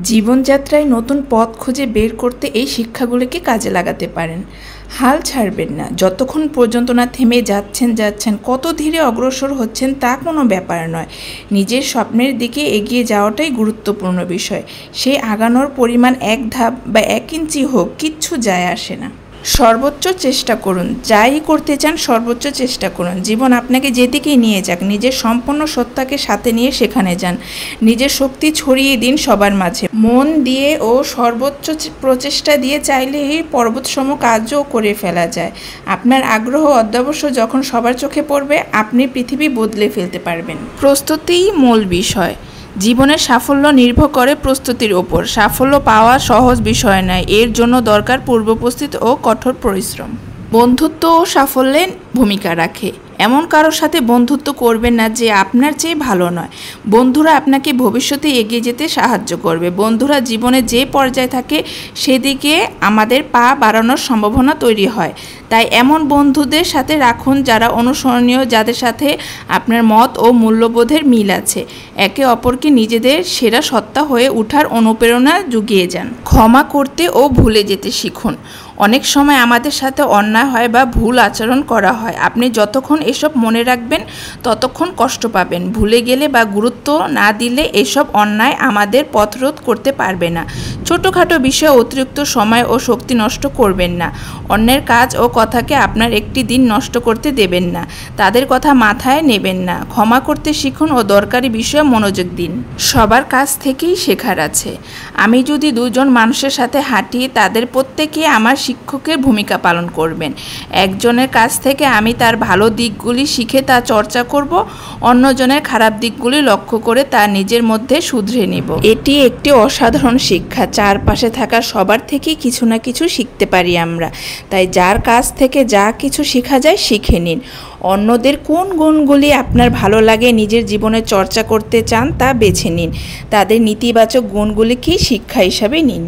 জীবনযাত্রায় নতুন পথ খুঁজে বের করতে এই শিক্ষাগুলোকে কাজে লাগাতে পারেন। হাল ছাড়বেন না, যতক্ষণ পর্যন্ত না থেমে যাচ্ছেন, কত ধীরে অগ্রসর হচ্ছেন তা কোনো ব্যাপার নয়। নিজের স্বপ্নের দিকে এগিয়ে যাওয়াটাই গুরুত্বপূর্ণ বিষয়। সেই আগানোর পরিমাণ 1 ধাপ বা 1 ইঞ্চি হোক, কিচ্ছু যায় আসে না। সর্বোচ্চ চেষ্টা করুন, যাই করতে চান সর্বোচ্চ চেষ্টা করুন। জীবন আপনাকে যেদিকেই নিয়ে যাক, নিজের সম্পূর্ণ সত্তাকে সাথে নিয়ে সেখানে যান। নিজের শক্তি ছড়িয়ে দিন সবার মাঝে। মন দিয়ে ও সর্বোচ্চ প্রচেষ্টা দিয়ে চাইলেই পর্বতসম কাজও করে ফেলা যায়। আপনার আগ্রহ অধ্যবশ্য যখন সবার চোখে পড়বে, আপনি পৃথিবী বদলে ফেলতে পারবেন। প্রস্তুতিই মূল বিষয়। জীবনের সাফল্য নির্ভর করে প্রস্তুতির ওপর। সাফল্য পাওয়া সহজ বিষয় নয়, এর জন্য দরকার পূর্বপ্রস্তুতি ও কঠোর পরিশ্রম। বন্ধুত্ব ও সাফল্যে ভূমিকা রাখে। এমন কারোর সাথে বন্ধুত্ব করবেন না যে আপনার চেয়ে ভালো নয়। বন্ধুরা আপনাকে ভবিষ্যতে এগিয়ে যেতে সাহায্য করবে। বন্ধুরা জীবনে যে পর্যায়ে থাকে সেদিকে আমাদের পা বাড়ানোর সম্ভাবনা তৈরি হয়। তাই এমন বন্ধুদের সাথে রাখুন যারা অনুসরণীয়, যাদের সাথে আপনার মত ও মূল্যবোধের মিল আছে। একে অপরকে নিজেদের সেরা সত্তা হয়ে ওঠার অনুপ্রেরণা জুগিয়ে যান। ক্ষমা করতে ও ভুলে যেতে শিখুন। অনেক সময় আমাদের সাথে অন্যায় হয় বা ভুল আচরণ করা হয়। আপনি যতক্ষণ এসব মনে রাখবেন ততক্ষণ কষ্ট পাবেন। ভুলে গেলে বা গুরুত্ব না দিলে এসব অন্যায় আমাদের পথরোধ করতে পারবে না। ছোটোখাটো বিষয়ে অতিরিক্ত সময় ও শক্তি নষ্ট করবেন না। অন্যের কাজ ও কথাকে আপনার একটি দিন নষ্ট করতে দেবেন না। তাদের কথা মাথায় নেবেন না। ক্ষমা করতে শিখুন ও দরকারি বিষয়ে মনোযোগ দিন। সবার কাছ থেকেই শেখার আছে। আমি যদি 2 জন মানুষের সাথে হাঁটি, তাদের প্রত্যেকে আমার শিক্ষকের ভূমিকা পালন করবেন। একজনের কাছ থেকে আমি তার ভালো দিকগুলি শিখে তা চর্চা করব, অন্যজনের খারাপ দিকগুলি লক্ষ্য করে তা নিজের মধ্যে শুধরে নেব। এটি একটি অসাধারণ শিক্ষা। চারপাশে থাকা সবার থেকেই কিছু না কিছু শিখতে পারি আমরা। তাই যার কাছ থেকে যা কিছু শেখা যায় শিখে নিন। অন্যদের কোন গুণগুলি আপনার ভালো লাগে নিজের জীবনে চর্চা করতে চান তা বেছে নিন। তাদের নেতিবাচক গুণগুলিকেই শিক্ষা হিসাবে নিন।